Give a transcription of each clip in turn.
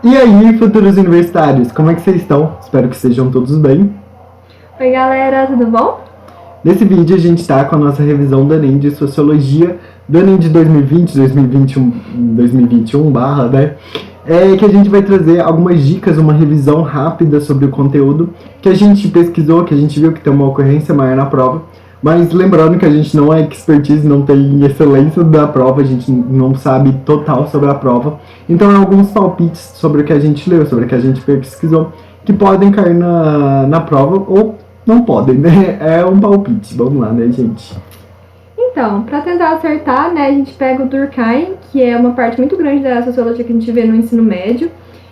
E aí, futuros universitários, como é que vocês estão? Espero que estejam todos bem. Oi galera, tudo bom? Nesse vídeo a gente está com a nossa revisão do Enem de Sociologia, do Enem de 2020, 2021, 2021 barra, né? Que a gente vai trazer algumas dicas, uma revisão rápida sobre o conteúdo que a gente pesquisou, que a gente viu que tem uma ocorrência maior na prova. Mas lembrando que a gente não é expertise, não tem excelência da prova, a gente não sabe total sobre a prova. Então, alguns palpites sobre o que a gente leu, sobre o que a gente pesquisou, que podem cair na prova ou não podem, né? É um palpite. Vamos lá, né, gente? Então, para tentar acertar, né, a gente pega o Durkheim, que é uma parte muito grande da sociologia que a gente vê no ensino médio.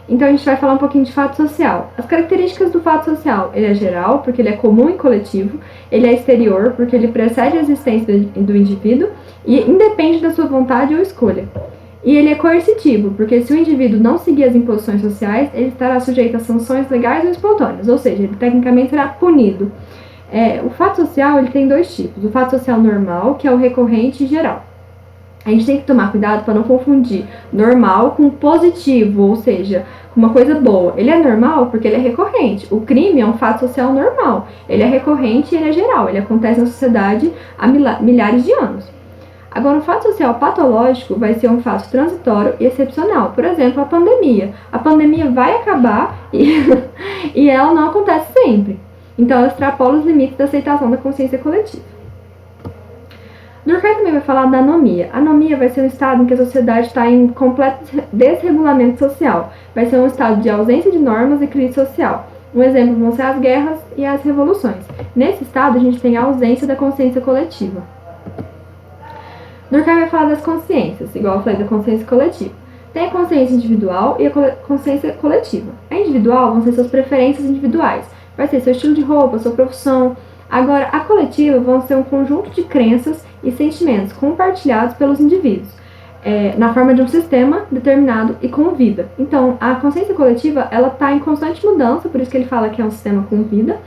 Então, a gente vai falar um pouquinho de fato social. As características do fato social: ele é geral, porque ele é comum e coletivo; ele é exterior, porque ele precede a existência do indivíduo e independe da sua vontade ou escolha. E ele é coercitivo, porque se o indivíduo não seguir as imposições sociais, ele estará sujeito a sanções legais ou espontâneas, ou seja, ele tecnicamente será punido. O fato social ele tem dois tipos: o fato social normal, que é o recorrente e geral. A gente tem que tomar cuidado para não confundir normal com positivo, ou seja, com uma coisa boa. Ele é normal porque ele é recorrente. O crime é um fato social normal. Ele é recorrente e ele é geral. Ele acontece na sociedade há milhares de anos. Agora, o fato social patológico vai ser um fato transitório e excepcional. Por exemplo, a pandemia. A pandemia vai acabar e ela não acontece sempre. Então, ela extrapola os limites da aceitação da consciência coletiva. Durkheim também vai falar da anomia. A anomia vai ser um estado em que a sociedade está em completo desregulamento social. Vai ser um estado de ausência de normas e crise social. Um exemplo vão ser as guerras e as revoluções. Nesse estado, a gente tem a ausência da consciência coletiva. Durkheim vai falar das consciências, igual eu falei da consciência coletiva. Tem a consciência individual e a consciência coletiva. A individual vão ser suas preferências individuais. Vai ser seu estilo de roupa, sua profissão. Agora, a coletiva vão ser um conjunto de crenças e sentimentos compartilhados pelos indivíduos, na forma de um sistema determinado e com vida. Então, a consciência coletiva ela está em constante mudança, por isso que ele fala que é um sistema com vida,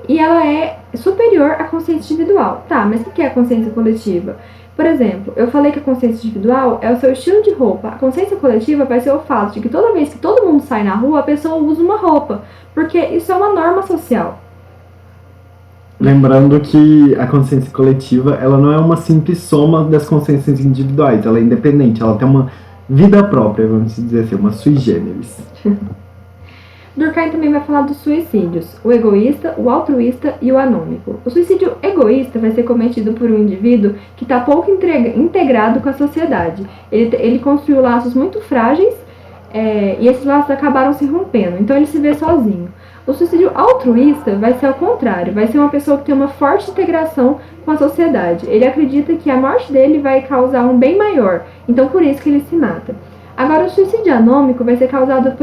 e ela é superior à consciência individual. Tá, mas o que é a consciência coletiva? Por exemplo, eu falei que a consciência individual é o seu estilo de roupa. A consciência coletiva vai ser o fato de que toda vez que todo mundo sai na rua, a pessoa usa uma roupa, porque isso é uma norma social. Lembrando que a consciência coletiva, ela não é uma simples soma das consciências individuais, ela é independente, ela tem uma vida própria, vamos dizer assim, uma sui generis. Durkheim também vai falar dos suicídios: o egoísta, o altruísta e o anômico. O suicídio egoísta vai ser cometido por um indivíduo que está pouco integrado com a sociedade. Ele construiu laços muito frágeis e esses laços acabaram se rompendo, então ele se vê sozinho. O suicídio altruísta vai ser ao contrário, vai ser uma pessoa que tem uma forte integração com a sociedade. Ele acredita que a morte dele vai causar um bem maior, então por isso que ele se mata. Agora, o suicídio anômico vai ser causado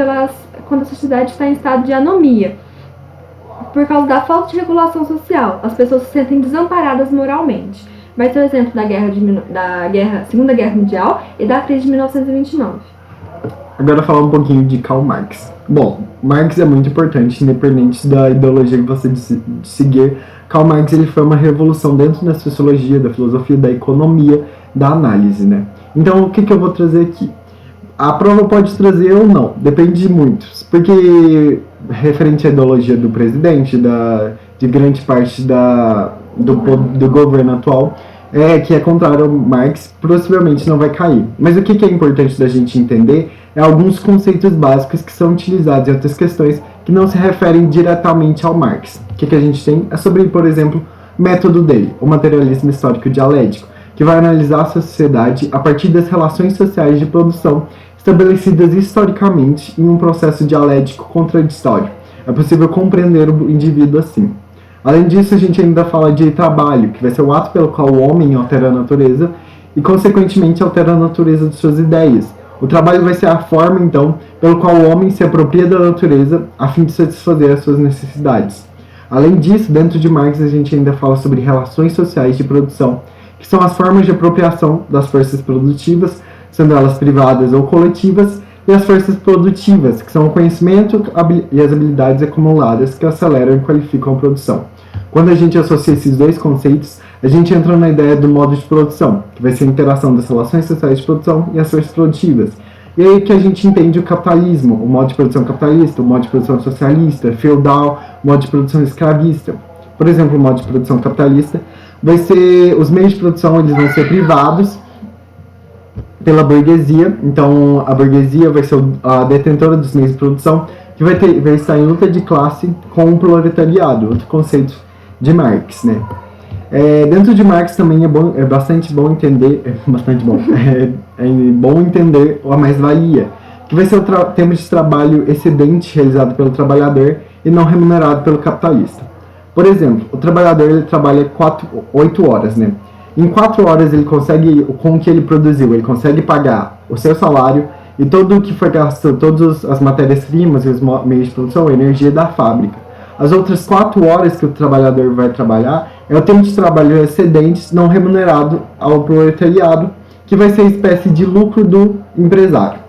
quando a sociedade está em estado de anomia, por causa da falta de regulação social. As pessoas se sentem desamparadas moralmente. Vai ser o exemplo da Segunda Guerra Mundial e da crise de 1929. Agora falar um pouquinho de Karl Marx. Bom, Marx é muito importante, independente da ideologia que você seguir. Karl Marx ele foi uma revolução dentro da sociologia, da filosofia, da economia, da análise, né? Então, o que eu vou trazer aqui? A prova pode trazer ou não, depende de muitos, porque referente à ideologia do presidente, de grande parte do governo atual, que é contrário ao Marx, possivelmente não vai cair. Mas o que é importante da gente entender é alguns conceitos básicos que são utilizados em outras questões que não se referem diretamente ao Marx. O que a gente tem é sobre, por exemplo, o método dele, o materialismo histórico dialético, que vai analisar a sociedade a partir das relações sociais de produção estabelecidas historicamente em um processo dialético contraditório. É possível compreender o indivíduo assim. Além disso, a gente ainda fala de trabalho, que vai ser o ato pelo qual o homem altera a natureza e, consequentemente, altera a natureza de suas ideias. O trabalho vai ser a forma, então, pelo qual o homem se apropria da natureza a fim de satisfazer as suas necessidades. Além disso, dentro de Marx, a gente ainda fala sobre relações sociais de produção, que são as formas de apropriação das forças produtivas, sendo elas privadas ou coletivas, e as forças produtivas, que são o conhecimento e as habilidades acumuladas que aceleram e qualificam a produção. Quando a gente associa esses dois conceitos, a gente entra na ideia do modo de produção, que vai ser a interação das relações sociais de produção e as forças produtivas. E aí que a gente entende o capitalismo, o modo de produção capitalista, o modo de produção socialista, feudal, o modo de produção escravista. Por exemplo, o modo de produção capitalista vai ser, os meios de produção eles vão ser privados pela burguesia, então a burguesia vai ser a detentora dos meios de produção, que vai estar em luta de classe com o proletariado, outro conceito de Marx, né? Dentro de Marx também é bastante bom entender, é bom entender a mais-valia, que vai ser o tempo de trabalho excedente realizado pelo trabalhador e não remunerado pelo capitalista. Por exemplo, o trabalhador ele trabalha 8 horas, né? Em 4 horas ele consegue, com o que ele produziu, ele consegue pagar o seu salário e todo o que foi gasto, todas as matérias-primas e os meios de produção, a energia da fábrica. As outras 4 horas que o trabalhador vai trabalhar é o tempo de trabalho excedente não remunerado ao proletariado, que vai ser a espécie de lucro do empresário.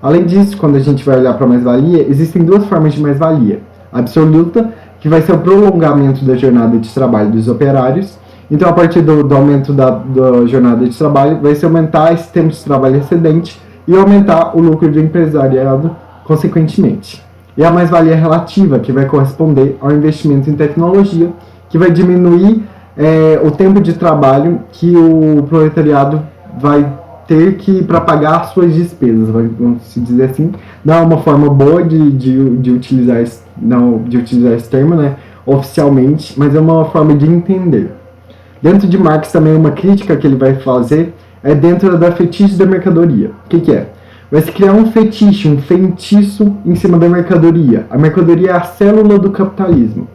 Além disso, quando a gente vai olhar para a mais-valia, existem 2 formas de mais-valia. A absoluta, que vai ser o prolongamento da jornada de trabalho dos operários. Então, a partir do aumento da jornada de trabalho, vai se aumentar esse tempo de trabalho excedente e aumentar o lucro do empresariado consequentemente. E a mais-valia relativa, que vai corresponder ao investimento em tecnologia, que vai diminuir o tempo de trabalho que o proletariado vai ter que para pagar as suas despesas, vamos se dizer assim. Não é uma forma boa de utilizar esse termo, né, oficialmente, mas é uma forma de entender. Dentro de Marx também uma crítica que ele vai fazer é dentro da fetiche da mercadoria. O que é? Vai se criar um fetiche, um feitiço em cima da mercadoria. A mercadoria é a célula do capitalismo.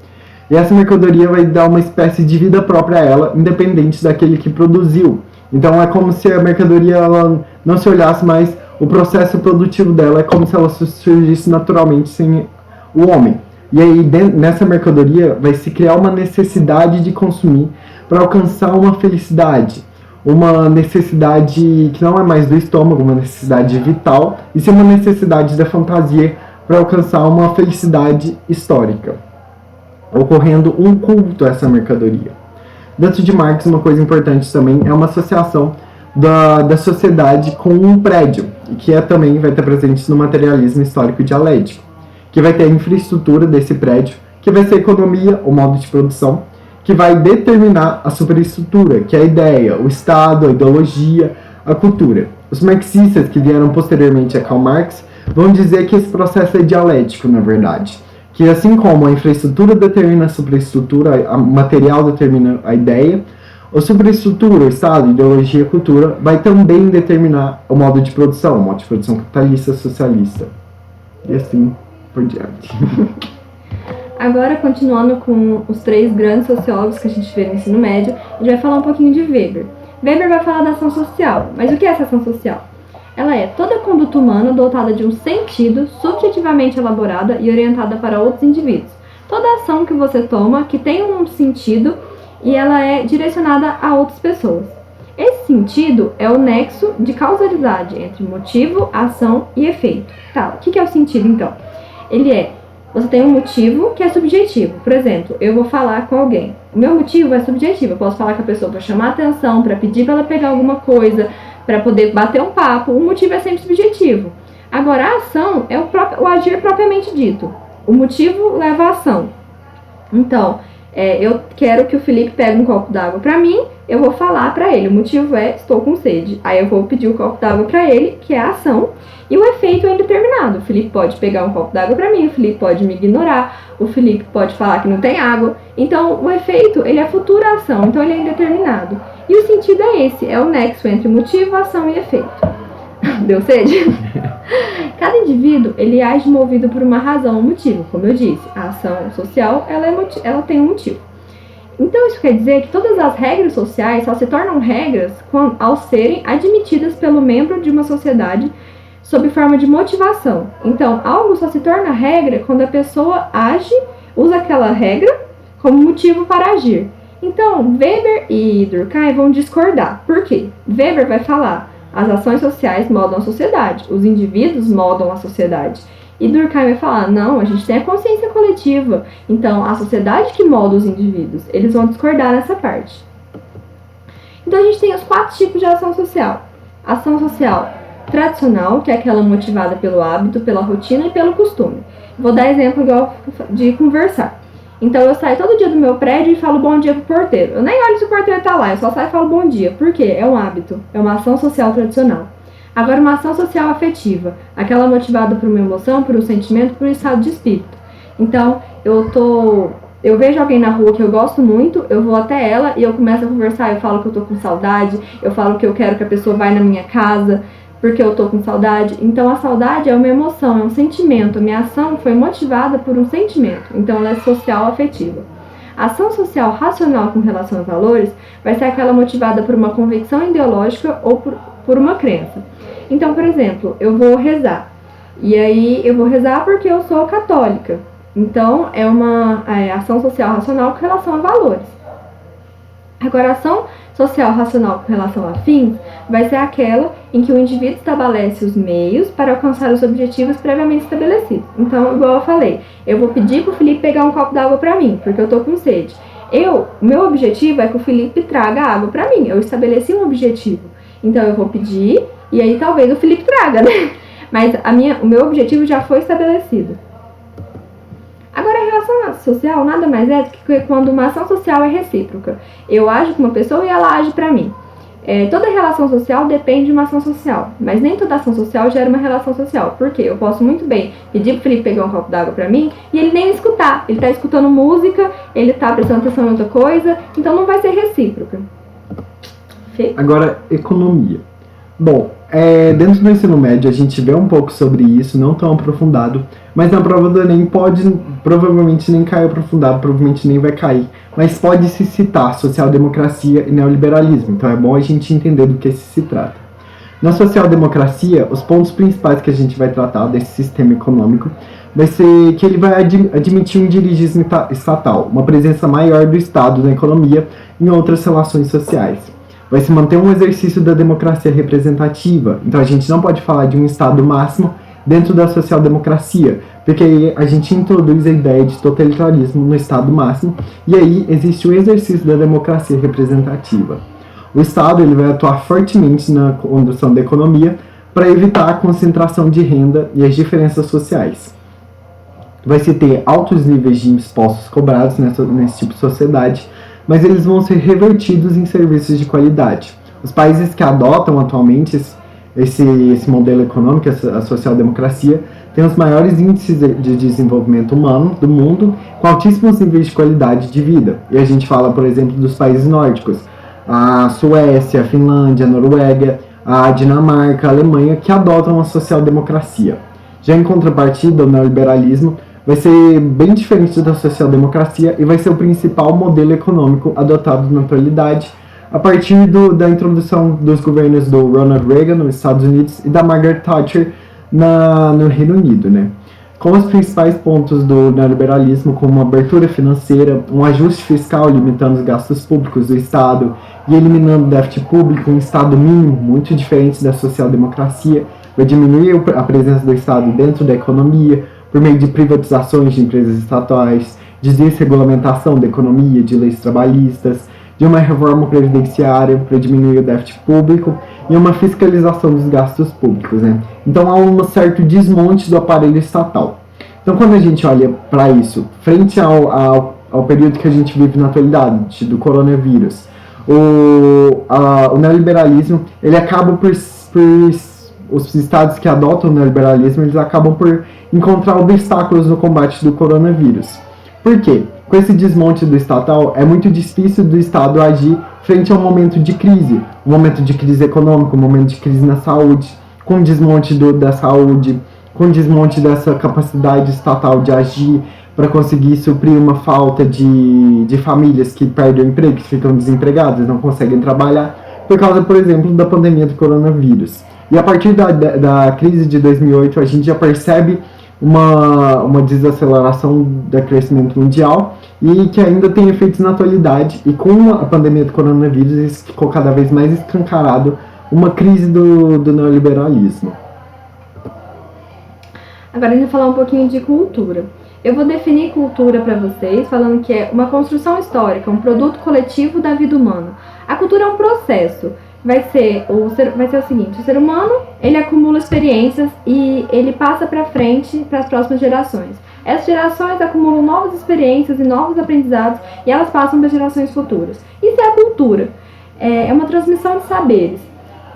E essa mercadoria vai dar uma espécie de vida própria a ela, independente daquele que produziu. Então é como se a mercadoria ela não se olhasse mais, o processo produtivo dela é como se ela surgisse naturalmente sem o homem. E aí nessa mercadoria vai se criar uma necessidade de consumir para alcançar uma felicidade. Uma necessidade que não é mais do estômago, uma necessidade vital, e sim uma necessidade da fantasia para alcançar uma felicidade histórica, ocorrendo um culto a essa mercadoria. Dentro de Marx, uma coisa importante também é uma associação da sociedade com um prédio, que também vai estar presente no materialismo histórico dialético, que vai ter a infraestrutura desse prédio, que vai ser a economia, o modo de produção, que vai determinar a superestrutura, que é a ideia, o Estado, a ideologia, a cultura. Os marxistas que vieram posteriormente a Karl Marx vão dizer que esse processo é dialético, na verdade. Que assim como a infraestrutura determina a superestrutura, o material determina a ideia, a superestrutura, o Estado, a ideologia, a cultura, vai também determinar o modo de produção, o modo de produção capitalista, socialista. E assim por diante. Agora, continuando com os 3 grandes sociólogos que a gente vê no ensino médio, a gente vai falar um pouquinho de Weber. Weber vai falar da ação social. Mas o que é essa ação social? Ela é toda conduta humana dotada de um sentido, subjetivamente elaborada e orientada para outros indivíduos. Toda ação que você toma que tem um sentido e ela é direcionada a outras pessoas. Esse sentido é o nexo de causalidade entre motivo, ação e efeito. Tá, o que é o sentido então? Você tem um motivo que é subjetivo. Por exemplo, eu vou falar com alguém. O meu motivo é subjetivo. Eu posso falar com a pessoa para chamar atenção, para pedir para ela pegar alguma coisa, para poder bater um papo. O motivo é sempre subjetivo. Agora, a ação é o agir propriamente dito. O motivo leva à ação. Então, eu quero que o Felipe pegue um copo d'água para mim, eu vou falar para ele. O motivo é, estou com sede. Aí eu vou pedir o copo d'água para ele, que é a ação. E o efeito é indeterminado. O Felipe pode pegar um copo d'água para mim, o Felipe pode me ignorar, o Felipe pode falar que não tem água. Então, o efeito, ele é futura ação, então ele é indeterminado. E o sentido é esse, é o nexo entre motivo, ação e efeito. Deu sede? Cada indivíduo, ele age movido por uma razão, um motivo. Como eu disse, a ação social, ela tem um motivo. Então, isso quer dizer que todas as regras sociais só se tornam regras ao serem admitidas pelo membro de uma sociedade sob forma de motivação. Então, algo só se torna regra quando a pessoa usa aquela regra como motivo para agir. Então, Weber e Durkheim vão discordar. Por quê? Weber vai falar, as ações sociais moldam a sociedade, os indivíduos moldam a sociedade. E Durkheim vai falar, não, a gente tem a consciência coletiva, então a sociedade que molda os indivíduos. Eles vão discordar nessa parte. Então, a gente tem os 4 tipos de ação social. Ação social tradicional, que é aquela motivada pelo hábito, pela rotina e pelo costume. Vou dar exemplo igual de conversar. Então eu saio todo dia do meu prédio e falo bom dia pro porteiro. Eu nem olho se o porteiro tá lá, eu só saio e falo bom dia. Por quê? É um hábito, é uma ação social tradicional. Agora, uma ação social afetiva, aquela motivada por uma emoção, por um sentimento, por um estado de espírito. Então, eu vejo alguém na rua que eu gosto muito, eu vou até ela e eu começo a conversar, eu falo que eu tô com saudade, eu falo que eu quero que a pessoa vá na minha casa, porque eu tô com saudade. Então, a saudade é uma emoção, é um sentimento. A minha ação foi motivada por um sentimento, então ela é social afetiva. A ação social racional com relação a valores vai ser aquela motivada por uma convicção ideológica ou por uma crença. Então, por exemplo, eu vou rezar. E aí eu vou rezar porque eu sou católica. Então, é uma ação social racional com relação a valores. Agora, a ação social racional com relação a fins vai ser aquela em que o indivíduo estabelece os meios para alcançar os objetivos previamente estabelecidos. Então, igual eu falei, eu vou pedir para o Felipe pegar um copo d'água para mim, porque eu tô com sede. Meu objetivo é que o Felipe traga água para mim. Eu estabeleci um objetivo. Então, eu vou pedir e aí talvez o Felipe traga, né? Mas o meu objetivo já foi estabelecido. Agora, a relação social nada mais é do que quando uma ação social é recíproca. Eu ajo com uma pessoa e ela age para mim. Toda relação social depende de uma ação social, mas nem toda ação social gera uma relação social. Por quê? Eu posso muito bem pedir pro Felipe pegar um copo d'água para mim e ele nem escutar. Ele tá escutando música, ele tá prestando atenção em outra coisa, então não vai ser recíproca. Agora, economia. Bom, dentro do ensino médio a gente vê um pouco sobre isso, não tão aprofundado, mas na prova do Enem provavelmente nem cai aprofundado, provavelmente nem vai cair, mas pode se citar social-democracia e neoliberalismo, então é bom a gente entender do que se trata. Na social-democracia, os pontos principais que a gente vai tratar desse sistema econômico vai ser que ele vai admitir um dirigismo estatal, uma presença maior do Estado na economia e em outras relações sociais. Vai se manter um exercício da democracia representativa. Então a gente não pode falar de um Estado máximo dentro da social-democracia, porque aí a gente introduz a ideia de totalitarismo no Estado máximo, e aí existe o exercício da democracia representativa. O Estado ele vai atuar fortemente na condução da economia para evitar a concentração de renda e as diferenças sociais. Vai se ter altos níveis de impostos cobrados nesse tipo de sociedade, mas eles vão ser revertidos em serviços de qualidade. Os países que adotam atualmente esse modelo econômico, a social-democracia, têm os maiores índices de desenvolvimento humano do mundo, com altíssimos níveis de qualidade de vida. E a gente fala, por exemplo, dos países nórdicos, a Suécia, a Finlândia, a Noruega, a Dinamarca, a Alemanha, que adotam a social-democracia. Já em contrapartida, o neoliberalismo vai ser bem diferente da social-democracia e vai ser o principal modelo econômico adotado na atualidade, a partir da introdução dos governos do Ronald Reagan nos Estados Unidos e da Margaret Thatcher no Reino Unido, né? Com os principais pontos do neoliberalismo, como uma abertura financeira, um ajuste fiscal limitando os gastos públicos do Estado e eliminando o déficit público, um Estado mínimo, muito diferente da social-democracia, vai diminuir a presença do Estado dentro da economia, por meio de privatizações de empresas estatais, de desregulamentação da economia, de leis trabalhistas, de uma reforma previdenciária para diminuir o déficit público e uma fiscalização dos gastos públicos, né? Então há um certo desmonte do aparelho estatal. Então quando a gente olha para isso, frente ao período que a gente vive na atualidade, do coronavírus, o neoliberalismo, ele acaba por os estados que adotam o neoliberalismo, eles acabam por encontrar obstáculos no combate do coronavírus. Por quê? Com esse desmonte do estatal, é muito difícil do Estado agir frente a um momento de crise, um momento de crise econômica, um momento de crise na saúde, com desmonte da saúde, com desmonte dessa capacidade estatal de agir para conseguir suprir uma falta de famílias que perdem o emprego, que ficam desempregadas, não conseguem trabalhar, por causa, por exemplo, da pandemia do coronavírus. E a partir da crise de 2008, a gente já percebe uma desaceleração do crescimento mundial e que ainda tem efeitos na atualidade. E com a pandemia do coronavírus, isso ficou cada vez mais escancarado, uma crise do neoliberalismo. Agora a gente vai falar um pouquinho de cultura. Eu vou definir cultura para vocês, falando que é uma construção histórica, um produto coletivo da vida humana. A cultura é um processo vai ser o seguinte: o ser humano, ele acumula experiências e ele passa para frente para as próximas gerações. Essas gerações acumulam novas experiências e novos aprendizados e elas passam para gerações futuras. Isso é a cultura. É uma transmissão de saberes.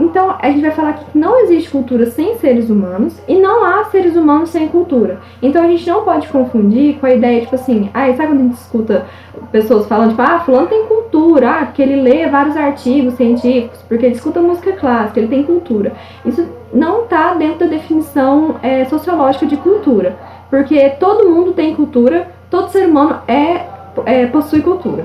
Então, a gente vai falar que não existe cultura sem seres humanos e não há seres humanos sem cultura. Então, a gente não pode confundir com a ideia, tipo assim, sabe quando a gente escuta pessoas falando, tipo, fulano tem cultura, porque ele lê vários artigos científicos, porque ele escuta música clássica, ele tem cultura. Isso não está dentro da definição sociológica de cultura, porque todo mundo tem cultura, todo ser humano possui cultura.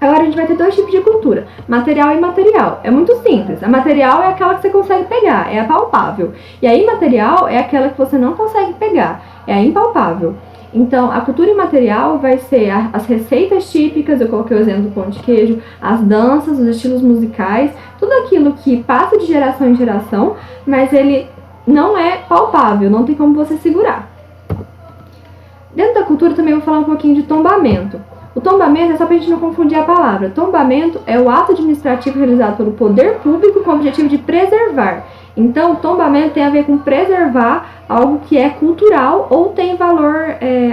Agora a gente vai ter dois tipos de cultura, material e imaterial. É muito simples. A material é aquela que você consegue pegar, é a palpável. E a imaterial é aquela que você não consegue pegar, é a impalpável. Então, a cultura imaterial vai ser as receitas típicas, eu coloquei o exemplo do pão de queijo, as danças, os estilos musicais, tudo aquilo que passa de geração em geração, mas ele não é palpável, não tem como você segurar. Dentro da cultura também eu vou falar um pouquinho de tombamento. O tombamento é só para a gente não confundir a palavra. Tombamento é o ato administrativo realizado pelo poder público com o objetivo de preservar. Então, tombamento tem a ver com preservar algo que é cultural ou tem valor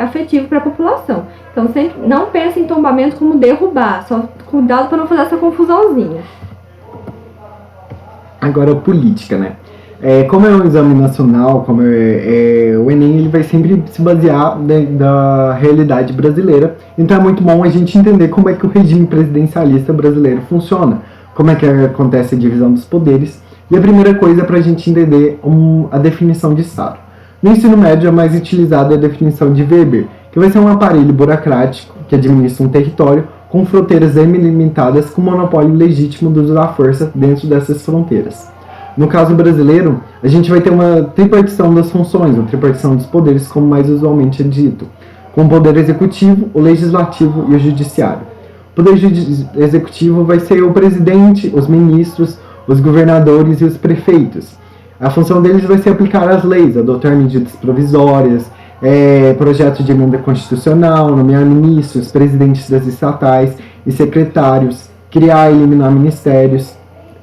afetivo para a população. Então, sempre não pense em tombamento como derrubar, só cuidado para não fazer essa confusãozinha. Agora, política, né? Como é um exame nacional, como o Enem, ele vai sempre se basear da realidade brasileira. Então é muito bom a gente entender como é que o regime presidencialista brasileiro funciona, como é que acontece a divisão dos poderes. E a primeira coisa é para a gente entender a definição de Estado. No ensino médio é mais utilizada a definição de Weber, que vai ser um aparelho burocrático que administra um território com fronteiras delimitadas com monopólio legítimo do uso da força dentro dessas fronteiras. No caso brasileiro, a gente vai ter uma tripartição das funções, uma tripartição dos poderes, como mais usualmente é dito, com o poder executivo, o legislativo e o judiciário. O poder executivo vai ser o presidente, os ministros, os governadores e os prefeitos. A função deles vai ser aplicar as leis, adotar medidas provisórias, projetos de emenda constitucional, nomear ministros, presidentes das estatais e secretários, criar e eliminar ministérios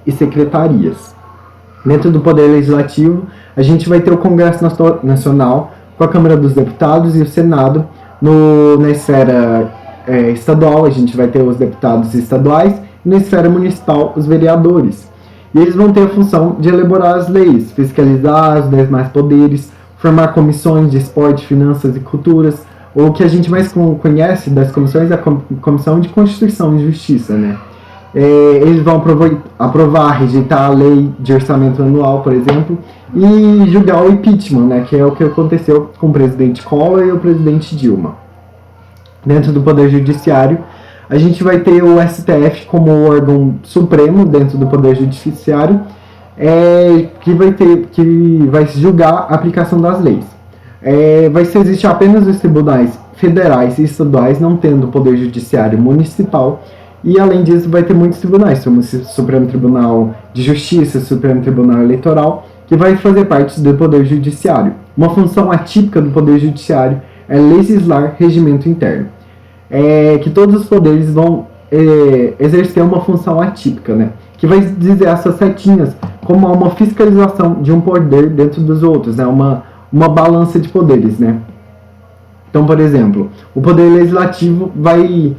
e secretarias. Dentro do Poder Legislativo, a gente vai ter o Congresso Nacional, com a Câmara dos Deputados e o Senado. Na esfera estadual, a gente vai ter os deputados estaduais, e na esfera municipal, os vereadores. E eles vão ter a função de elaborar as leis, fiscalizar os demais poderes, formar comissões de esporte, finanças e culturas. O que a gente mais conhece das comissões é a Comissão de Constituição e Justiça, né? Eles vão aprovar, rejeitar a lei de orçamento anual, por exemplo, e julgar o impeachment, né, que é o que aconteceu com o presidente Collor e o presidente Dilma. Dentro do Poder Judiciário, a gente vai ter o STF como órgão supremo dentro do Poder Judiciário, que vai julgar a aplicação das leis. Vai existir apenas os tribunais federais e estaduais, não tendo Poder Judiciário municipal. E além disso vai ter muitos tribunais, como o Supremo Tribunal de Justiça, o Supremo Tribunal Eleitoral, que vai fazer parte do Poder Judiciário. Uma função atípica do Poder Judiciário é legislar regimento interno. Que todos os poderes vão exercer uma função atípica, né? Que vai dizer essas setinhas como uma fiscalização de um poder dentro dos outros, né? Uma balança de poderes, né? Então, por exemplo, o Poder Legislativo vai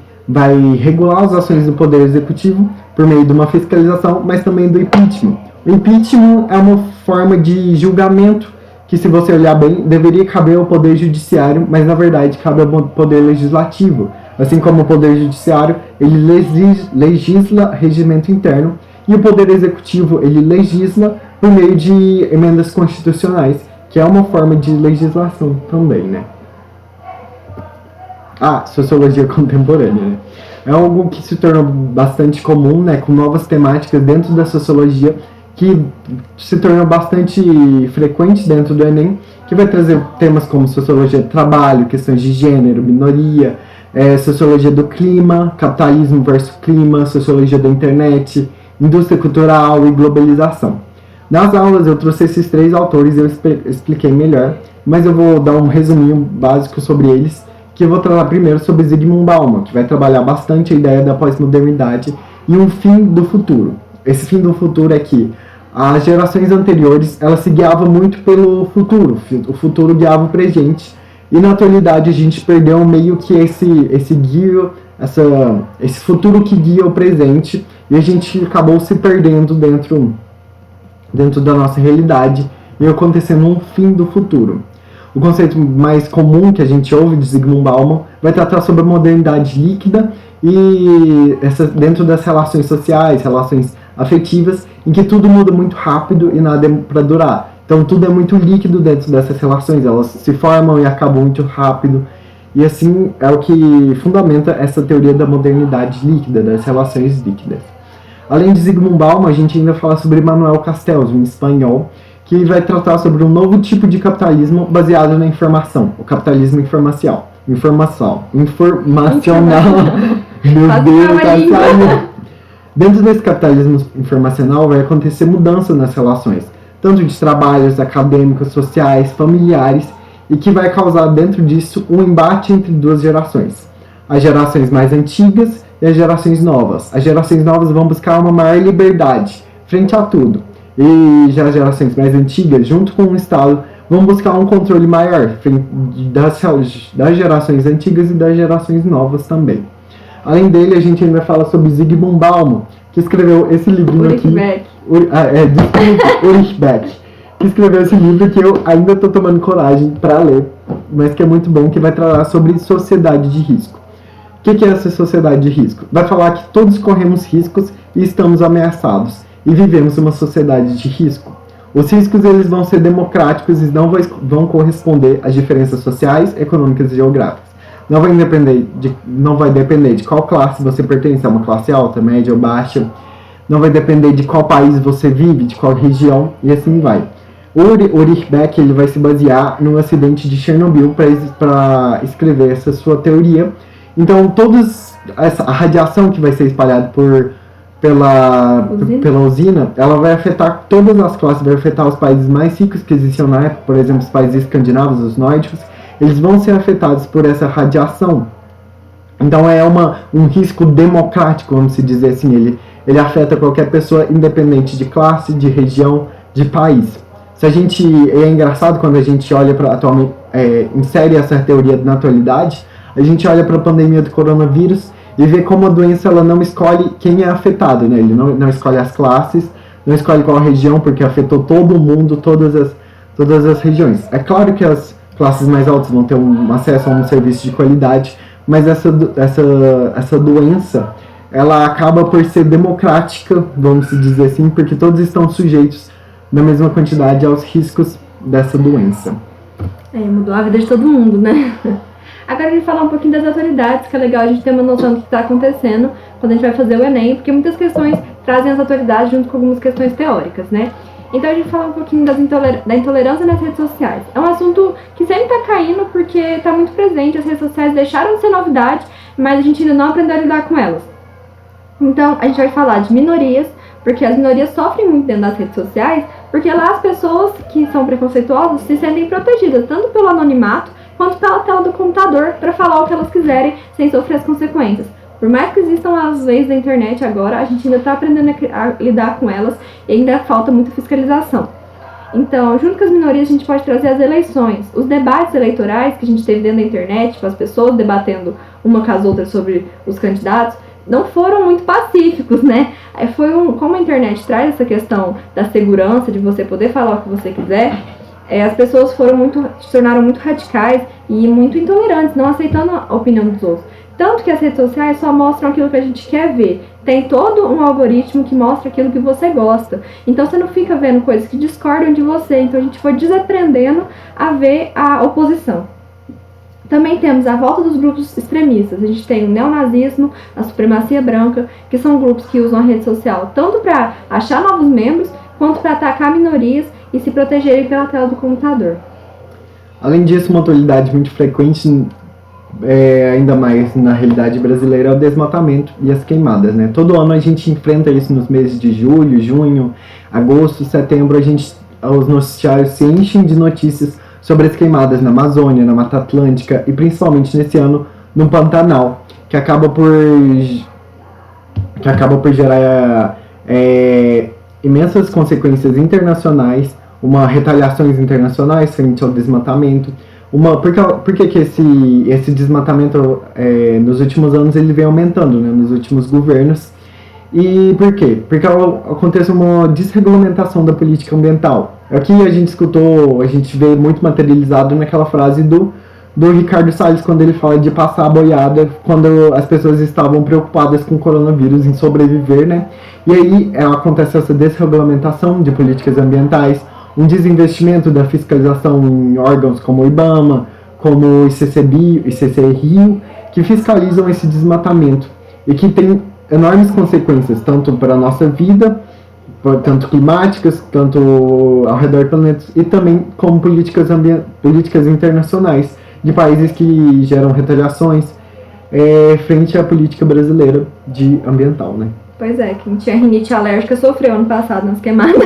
regular as ações do Poder Executivo por meio de uma fiscalização, mas também do impeachment. O impeachment é uma forma de julgamento que, se você olhar bem, deveria caber ao Poder Judiciário, mas na verdade cabe ao Poder Legislativo. Assim como o Poder Judiciário, ele legisla regimento interno, e o Poder Executivo, ele legisla por meio de emendas constitucionais, que é uma forma de legislação também, né? Sociologia contemporânea, né? É algo que se tornou bastante comum, né, com novas temáticas dentro da sociologia, que se tornou bastante frequente dentro do Enem, que vai trazer temas como sociologia do trabalho, questões de gênero, minoria, sociologia do clima, capitalismo versus clima, sociologia da internet, indústria cultural e globalização. Nas aulas eu trouxe esses 3 autores e eu expliquei melhor, mas eu vou dar um resuminho básico sobre eles, que eu vou tratar primeiro sobre Zygmunt Bauman, que vai trabalhar bastante a ideia da pós-modernidade e um fim do futuro. esse fim do futuro é que as gerações anteriores, elas se guiavam muito pelo futuro. O futuro guiava o presente. E na atualidade a gente perdeu meio que esse guia, esse futuro que guia o presente. E a gente acabou se perdendo dentro da nossa realidade e acontecendo um fim do futuro. O conceito mais comum que a gente ouve de Zygmunt Bauman vai tratar sobre a modernidade líquida e dentro das relações sociais, relações afetivas, em que tudo muda muito rápido e nada é para durar. Então tudo é muito líquido dentro dessas relações, elas se formam e acabam muito rápido. E assim é o que fundamenta essa teoria da modernidade líquida, das relações líquidas. Além de Zygmunt Bauman, a gente ainda fala sobre Manuel Castells, um espanhol, que vai tratar sobre um novo tipo de capitalismo baseado na informação, o capitalismo informacional. Meu Deus, tá. Dentro desse capitalismo informacional vai acontecer mudança nas relações, tanto de trabalhos acadêmicos, sociais, familiares, e que vai causar dentro disso um embate entre duas gerações. As gerações mais antigas e as gerações novas. As gerações novas vão buscar uma maior liberdade frente a tudo. E já as gerações mais antigas, junto com o Estado, vão buscar um controle maior das gerações antigas e das gerações novas também. Além dele, a gente ainda fala sobre Zygmunt Bauman, que escreveu esse livrinho aqui. Ulrich Beck, que escreveu esse livro que eu ainda estou tomando coragem para ler, mas que é muito bom, que vai tratar sobre sociedade de risco. O que é essa sociedade de risco? Vai falar que todos corremos riscos e estamos ameaçados, e vivemos uma sociedade de risco. Os riscos eles vão ser democráticos e não vão corresponder às diferenças sociais, econômicas e geográficas. Não vai depender de qual classe você pertence, a uma classe alta, média ou baixa. Não vai depender de qual país você vive, de qual região, e assim vai. O Ulrich Beck ele vai se basear no acidente de Chernobyl para escrever essa sua teoria. Então, a radiação que vai ser espalhada pela usina, ela vai afetar todas as classes, vai afetar os países mais ricos que existiam na época, por exemplo, os países escandinavos, os nórdicos, eles vão ser afetados por essa radiação. Então é um risco democrático, vamos dizer assim, ele afeta qualquer pessoa, independente de classe, de região, de país. É engraçado quando a gente olha para atualmente, insere essa teoria na atualidade, a gente olha para a pandemia do coronavírus e vê como a doença ela não escolhe quem é afetado, né? Ele não escolhe as classes, não escolhe qual região, porque afetou todo mundo, todas as regiões. É claro que as classes mais altas vão ter um acesso a um serviço de qualidade, mas essa doença, ela acaba por ser democrática, vamos dizer assim, porque todos estão sujeitos na mesma quantidade aos riscos dessa doença. Mudou a vida de todo mundo, né? Agora a gente vai falar um pouquinho das autoridades, que é legal a gente ter uma noção do que está acontecendo quando a gente vai fazer o Enem, porque muitas questões trazem as autoridades junto com algumas questões teóricas, né? Então a gente fala um pouquinho da intolerância nas redes sociais. É um assunto que sempre está caindo porque está muito presente, as redes sociais deixaram de ser novidade, mas a gente ainda não aprendeu a lidar com elas. Então a gente vai falar de minorias, porque as minorias sofrem muito dentro das redes sociais, porque lá as pessoas que são preconceituosas se sentem protegidas, tanto pelo anonimato, quanto pela tela do computador, para falar o que elas quiserem, sem sofrer as consequências. Por mais que existam as leis da internet agora, a gente ainda está aprendendo a lidar com elas e ainda falta muita fiscalização. Então, junto com as minorias, a gente pode trazer as eleições. Os debates eleitorais que a gente teve dentro da internet, tipo, as pessoas debatendo uma com as outras sobre os candidatos, não foram muito pacíficos, né? Como a internet traz essa questão da segurança, de você poder falar o que você quiser, as pessoas se tornaram muito radicais e muito intolerantes, não aceitando a opinião dos outros. Tanto que as redes sociais só mostram aquilo que a gente quer ver. Tem todo um algoritmo que mostra aquilo que você gosta. Então você não fica vendo coisas que discordam de você. Então a gente foi desaprendendo a ver a oposição. Também temos a volta dos grupos extremistas. A gente tem o neonazismo, a supremacia branca, que são grupos que usam a rede social tanto para achar novos membros, quanto para atacar minorias e se protegerem pela tela do computador. Além disso, uma atualidade muito frequente, ainda mais na realidade brasileira, é o desmatamento e as queimadas, né? Todo ano a gente enfrenta isso nos meses de julho, junho, agosto, setembro. Os noticiários se enchem de notícias sobre as queimadas na Amazônia, na Mata Atlântica e principalmente nesse ano no Pantanal, que acaba por gerar imensas consequências internacionais, retaliações internacionais frente ao desmatamento. Por que esse desmatamento nos últimos anos ele vem aumentando, né, nos últimos governos? E por quê? Porque acontece uma desregulamentação da política ambiental. Aqui a gente escutou, a gente vê muito materializado naquela frase do Ricardo Salles, quando ele fala de passar a boiada quando as pessoas estavam preocupadas com o coronavírus, em sobreviver, né? E aí acontece essa desregulamentação de políticas ambientais, um desinvestimento da fiscalização em órgãos como o IBAMA, como o ICC Rio, que fiscalizam esse desmatamento e que tem enormes consequências, tanto para a nossa vida, tanto climáticas, tanto ao redor do planeta, e também como políticas internacionais de países que geram retaliações frente à política brasileira de ambiental, né? Pois é, quem tinha rinite alérgica sofreu ano passado nas queimadas.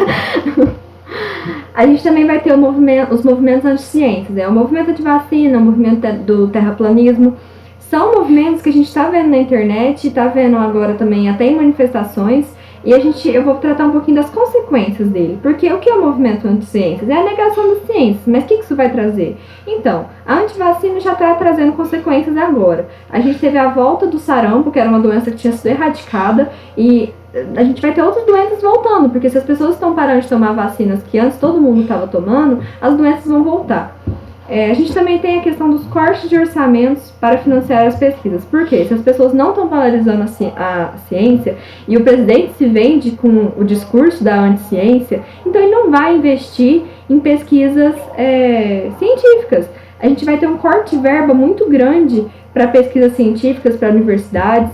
A gente também vai ter os movimentos anti-ciências, o movimento anti-vacina, o movimento do terraplanismo. São movimentos que a gente está vendo na internet, está vendo agora também até em manifestações, e eu vou tratar um pouquinho das consequências dele. Porque o que é o movimento anti-ciências? É a negação das ciências, mas o que isso vai trazer? Então, a antivacina já está trazendo consequências agora. A gente teve a volta do sarampo, que era uma doença que tinha sido erradicada, e a gente vai ter outras doenças voltando, porque se as pessoas estão parando de tomar vacinas que antes todo mundo estava tomando, as doenças vão voltar. A gente também tem a questão dos cortes de orçamentos para financiar as pesquisas. Por quê? Se as pessoas não estão valorizando a ciência e o presidente se vende com o discurso da anti-ciência, então ele não vai investir em pesquisas científicas. A gente vai ter um corte de verba muito grande para pesquisas científicas, para universidades.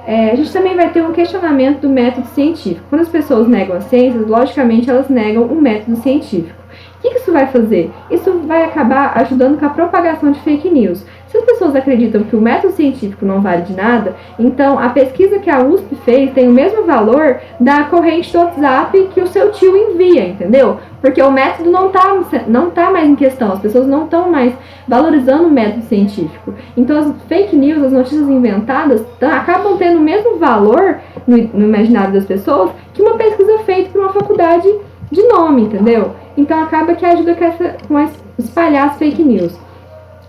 A gente também vai ter um questionamento do método científico. Quando as pessoas negam as ciências, logicamente elas negam o método científico. O que isso vai fazer? Isso vai acabar ajudando com a propagação de fake news. Se as pessoas acreditam que o método científico não vale de nada, então a pesquisa que a USP fez tem o mesmo valor da corrente do WhatsApp que o seu tio envia, entendeu? Porque o método não tá mais em questão, as pessoas não estão mais valorizando o método científico. Então as fake news, as notícias inventadas, acabam tendo o mesmo valor no imaginário das pessoas que uma pesquisa feita por uma faculdade de nome, entendeu? Então acaba que ajuda com espalhar as fake news.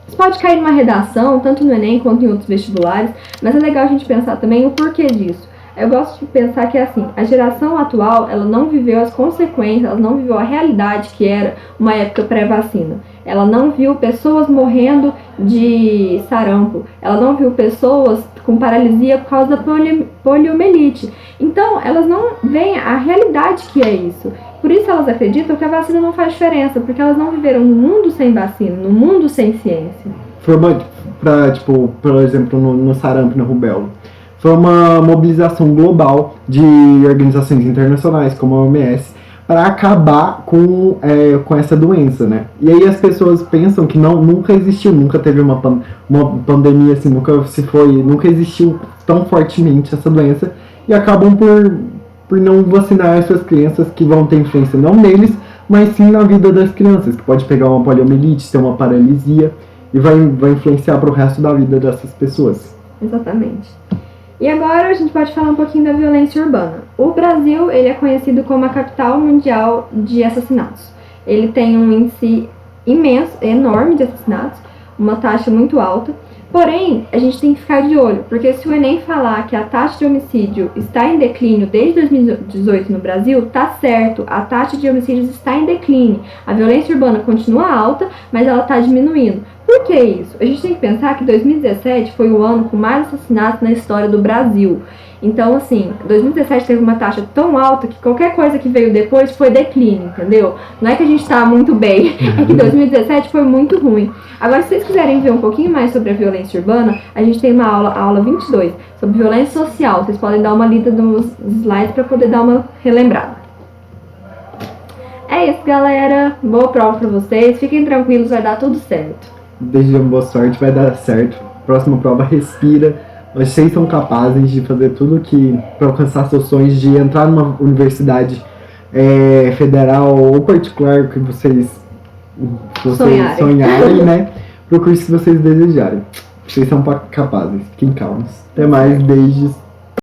Isso pode cair numa redação, tanto no Enem quanto em outros vestibulares, mas é legal a gente pensar também o porquê disso. Eu gosto de pensar que assim, a geração atual, ela não viveu as consequências, ela não viveu a realidade que era uma época pré-vacina. Ela não viu pessoas morrendo de sarampo, ela não viu pessoas com paralisia por causa da poliomielite. Então, elas não veem a realidade que é isso. Por isso elas acreditam que a vacina não faz diferença, porque elas não viveram num mundo sem vacina, num mundo sem ciência. Foi por exemplo, no sarampo e na rubéola. Foi uma mobilização global de organizações internacionais, como a OMS, para acabar com essa doença, né? E aí as pessoas pensam que nunca existiu, nunca teve uma pandemia assim, nunca existiu tão fortemente essa doença, e acabam por não vacinar essas crianças, que vão ter influência não neles, mas sim na vida das crianças, que pode pegar uma poliomielite, ter uma paralisia, e vai influenciar para o resto da vida dessas pessoas. Exatamente. E agora a gente pode falar um pouquinho da violência urbana. O Brasil, ele é conhecido como a capital mundial de assassinatos. Ele tem um índice imenso, enorme de assassinatos, uma taxa muito alta. Porém, a gente tem que ficar de olho, porque se o Enem falar que a taxa de homicídio está em declínio desde 2018 no Brasil, tá certo, a taxa de homicídios está em declínio. A violência urbana continua alta, mas ela está diminuindo. Por que isso? A gente tem que pensar que 2017 foi o ano com mais assassinatos na história do Brasil. Então, assim, 2017 teve uma taxa tão alta que qualquer coisa que veio depois foi declínio, entendeu? Não é que a gente tá muito bem, é que 2017 foi muito ruim. Agora, se vocês quiserem ver um pouquinho mais sobre a violência urbana, a gente tem uma aula, a aula 22, sobre violência social. Vocês podem dar uma lida nos slides para poder dar uma relembrada. É isso, galera. Boa prova pra vocês. Fiquem tranquilos, vai dar tudo certo. Desejamos boa sorte, vai dar certo. Próxima prova, respira. Vocês são capazes de fazer tudo para alcançar seus sonhos, de entrar numa universidade federal ou particular que vocês sonharem, né? Pro curso que vocês desejarem. Vocês são capazes. Fiquem calmos. Até mais, beijos.